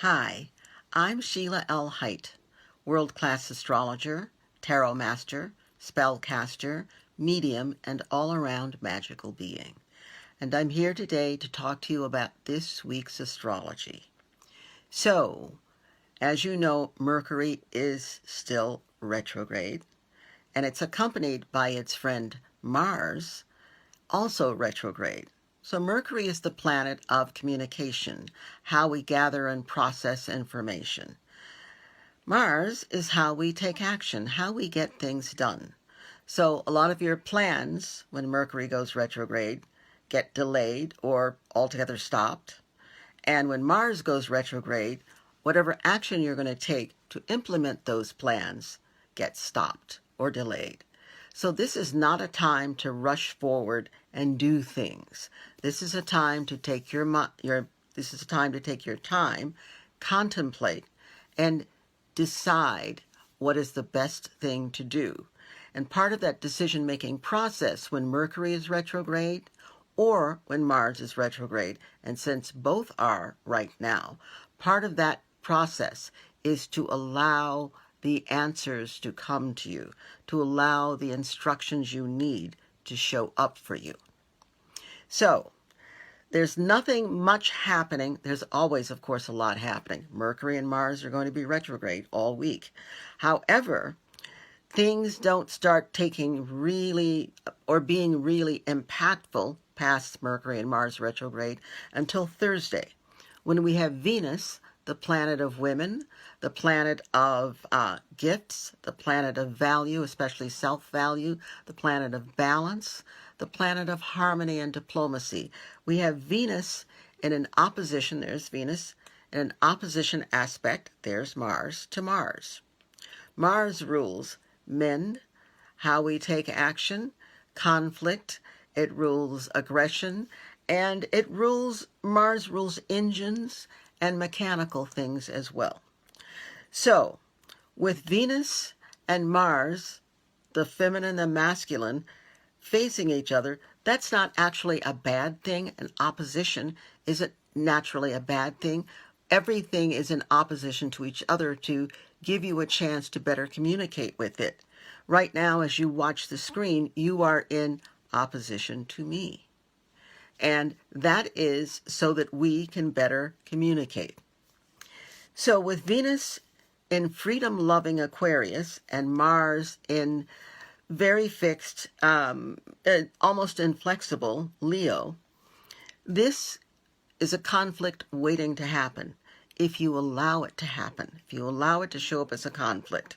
Hi, I'm Sheilaa Hite, world-class astrologer, tarot master, spellcaster, medium, and all-around magical being. And I'm here today to talk to you about this week's astrology. So, as you know, Mercury is still retrograde, and it's accompanied by its friend Mars, also retrograde. So Mercury is the planet of communication, how we gather and process information. Mars is how we take action, how we get things done. So a lot of your plans, when Mercury goes retrograde, get delayed or altogether stopped. And when Mars goes retrograde, whatever action you're going to take to implement those plans gets stopped or delayed. So this is not a time to rush forward and do things. This is a time to take your time, contemplate, and decide what is the best thing to do. And part of that decision-making process when Mercury is retrograde or when Mars is retrograde, and since both are right now, part of that process is to allow the answers to come to you, to allow the instructions you need to show up for you. So, there's nothing much happening. There's always, of course, a lot happening. Mercury and Mars are going to be retrograde all week. However, things don't start taking really or being really impactful past Mercury and Mars retrograde until Thursday, when we have Venus, the planet of women, the planet of gifts, the planet of value, especially self-value, the planet of balance, the planet of harmony and diplomacy. We have Venus in an opposition, there's Venus, in an opposition aspect, there's Mars, to Mars. Mars rules men, how we take action, conflict, it rules aggression, and Mars rules engines and mechanical things as well. So, with Venus and Mars, the feminine and masculine, facing each other, that's not actually a bad thing. An opposition isn't naturally a bad thing. Everything is in opposition to each other to give you a chance to better communicate with it. Right now, as you watch the screen, you are in opposition to me. And that is so that we can better communicate. So with Venus in freedom-loving Aquarius and Mars in very fixed, almost inflexible Leo, this is a conflict waiting to happen if you allow it to happen, if you allow it to show up as a conflict.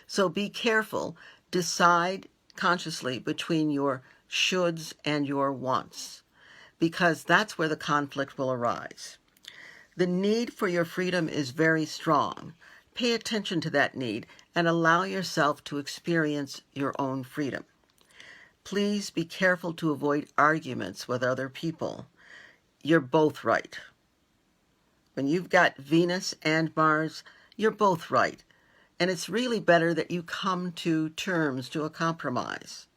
So be careful. Decide consciously between your shoulds and your wants, because that's where the conflict will arise. The need for your freedom is very strong. Pay attention to that need and allow yourself to experience your own freedom. Please be careful to avoid arguments with other people. You're both right. When you've got Venus and Mars, you're both right. And it's really better that you come to terms, to a compromise,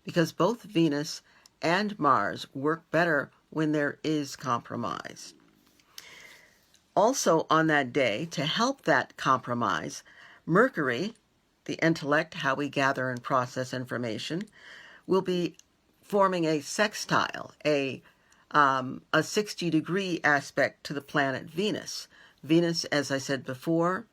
because both Venus and Mars work better when there is compromise. Also on that day, to help that compromise, Mercury, the intellect, how we gather and process information, will be forming a sextile, a 60-degree aspect to the planet Venus. Venus, as I said before,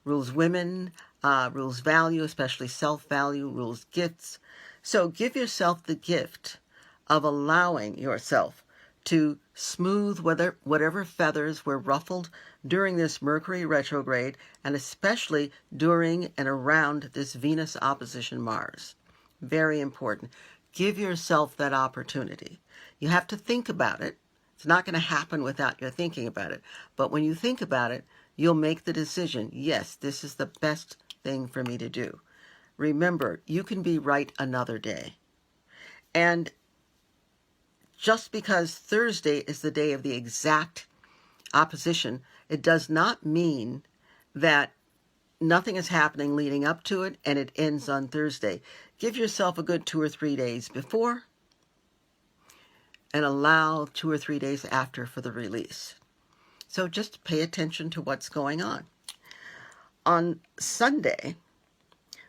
rules women, rules value, especially self-value, rules gifts. So give yourself the gift of allowing yourself to smooth whatever feathers were ruffled during this Mercury retrograde, and especially during and around this Venus opposition Mars. Very important. Give yourself that opportunity. You have to think about it. It's not going to happen without your thinking about it. But when you think about it, you'll make the decision, yes, this is the best thing for me to do. Remember, you can be right another day. And just because Thursday is the day of the exact opposition, it does not mean that nothing is happening leading up to it and it ends on Thursday. Give yourself a good 2 or 3 days before and allow 2 or 3 days after for the release. So just pay attention to what's going on. On Sunday,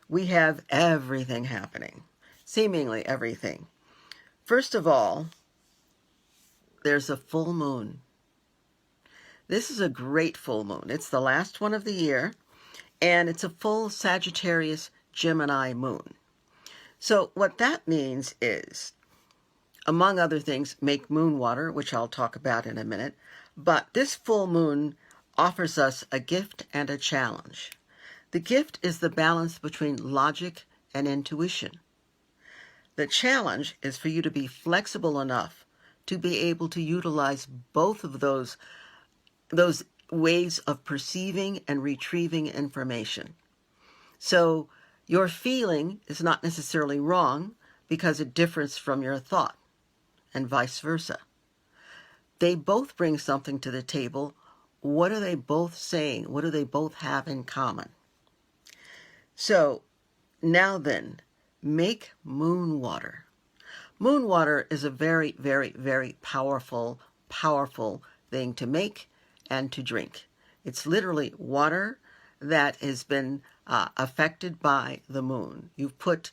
we have everything happening, seemingly everything. First of all, there's a full moon. This is a great full moon. It's the last one of the year, and it's a full Sagittarius Gemini moon. So what that means is, among other things, make moon water, which I'll talk about in a minute. But this full moon offers us a gift and a challenge. The gift is the balance between logic and intuition. The challenge is for you to be flexible enough to be able to utilize both of those ways of perceiving and retrieving information. So your feeling is not necessarily wrong because it differs from your thought, and vice versa. They both bring something to the table. What are they both saying? What do they both have in common? So now then, make moon water. Moon water is a very, very, very powerful thing to make and to drink. It's literally water that has been affected by the moon. You've put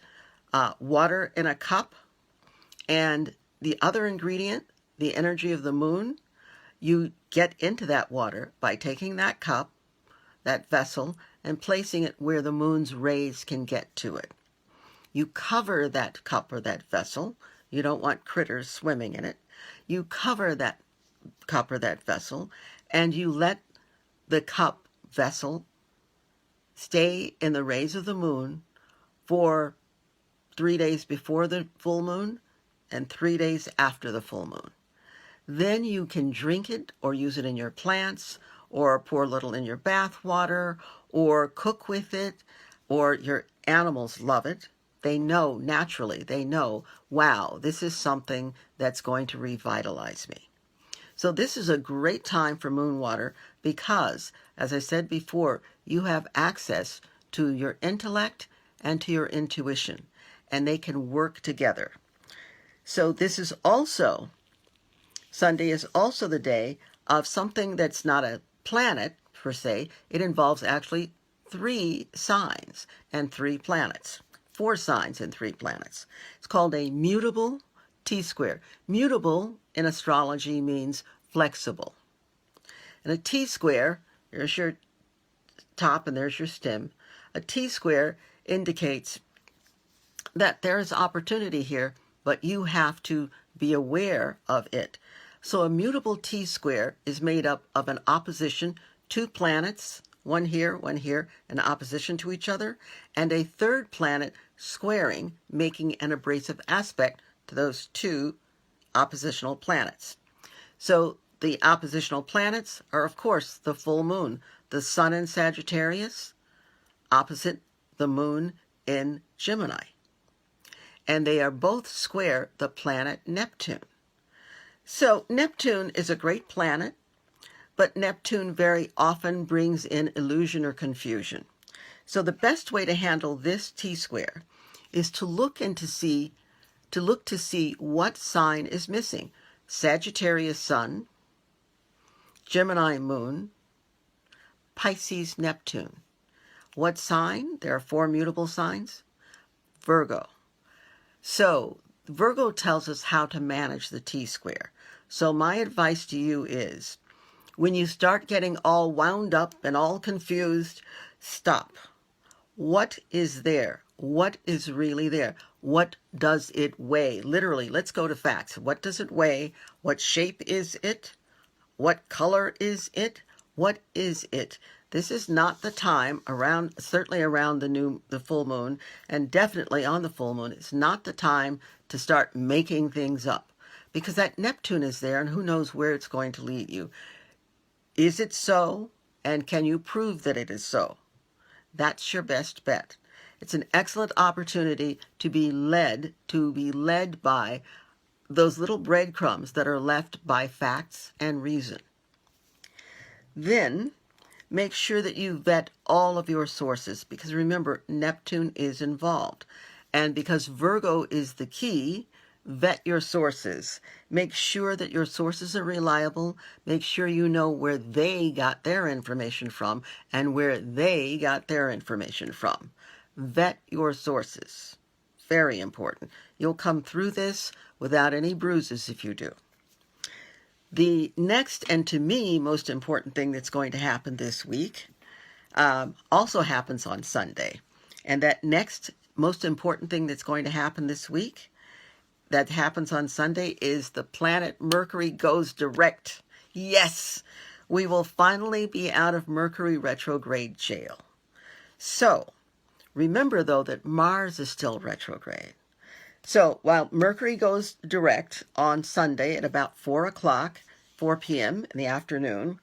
water in a cup, and the other ingredient, the energy of the moon, you get into that water by taking that cup, that vessel, and placing it where the moon's rays can get to it. You cover that cup or that vessel. You don't want critters swimming in it. You cover that cup or that vessel, and you let the cup vessel stay in the rays of the moon for 3 days before the full moon and 3 days after the full moon. Then you can drink it or use it in your plants or pour a little in your bath water or cook with it, or your animals love it. They know, naturally, they know, wow, this is something that's going to revitalize me. So this is a great time for moon water because, as I said before, you have access to your intellect and to your intuition, and they can work together. So this is also, Sunday is also the day of something that's not a planet per se. It involves actually 3 signs and 3 planets. 4 signs and 3 planets. It's called a mutable T-square. Mutable in astrology means flexible. And a T-square, there's your top and there's your stem. A T-square indicates that there is opportunity here, but you have to be aware of it. So a mutable T-square is made up of an opposition, 2 planets, one here, in opposition to each other, and a third planet squaring, making an abrasive aspect to those 2 oppositional planets. So the oppositional planets are, of course, the full moon, the sun in Sagittarius, opposite the moon in Gemini. And they are both square the planet Neptune. So Neptune is a great planet, but Neptune very often brings in illusion or confusion. So the best way to handle this T-square is to look to see what sign is missing. Sagittarius sun, Gemini moon, Pisces Neptune. What sign? There are 4 mutable signs. Virgo. So Virgo tells us how to manage the T-square. So my advice to you is, when you start getting all wound up and all confused, stop. What is there? What is really there? What does it weigh? Literally, let's go to facts. What does it weigh? What shape is it? What color is it? What is it? This is not the time certainly around the full moon, and definitely on the full moon. It's not the time to start making things up, because that Neptune is there, and who knows where it's going to lead you. Is it so? And can you prove that it is so? That's your best bet. It's an excellent opportunity to be led by those little breadcrumbs that are left by facts and reason. Then make sure that you vet all of your sources, because remember, Neptune is involved. And because Virgo is the key, vet your sources. Make sure that your sources are reliable. Make sure you know where they got their information from and where they got their information from. Vet your sources. Very important. You'll come through this without any bruises if you do. The next, and to me, most important thing that's going to happen this week also happens on Sunday. And that next most important thing that's going to happen this week that happens on Sunday is the planet Mercury goes direct. Yes, we will finally be out of Mercury retrograde jail. So, remember though that Mars is still retrograde. So, while Mercury goes direct on Sunday at about 4 o'clock, 4 p.m. in the afternoon,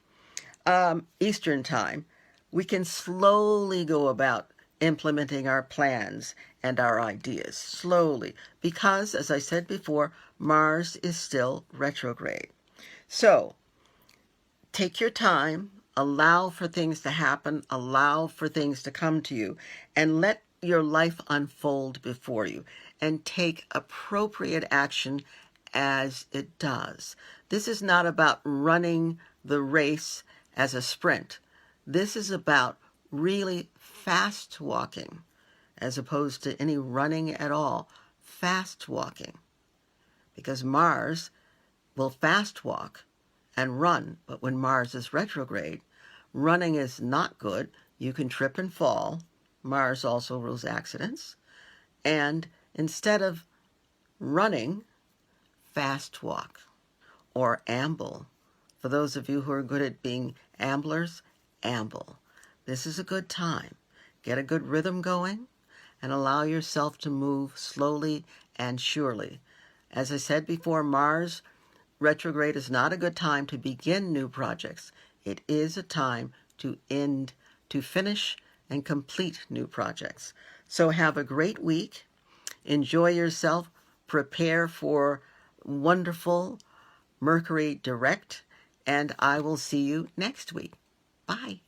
Eastern Time, we can slowly go about implementing our plans and our ideas, slowly, because, as I said before, Mars is still retrograde. So, take your time, allow for things to happen, allow for things to come to you, and let your life unfold before you, and take appropriate action as it does. This is not about running the race as a sprint. This is about really fast walking, as opposed to any running at all. Fast walking. Because Mars will fast walk and run, but when Mars is retrograde, running is not good. You can trip and fall. Mars also rules accidents. And instead of running, fast walk or amble. For those of you who are good at being amblers, amble. This is a good time. Get a good rhythm going and allow yourself to move slowly and surely. As I said before, Mars retrograde is not a good time to begin new projects. It is a time to finish and complete new projects. So have a great week. Enjoy yourself. Prepare for wonderful Mercury direct, and I will see you next week. Bye.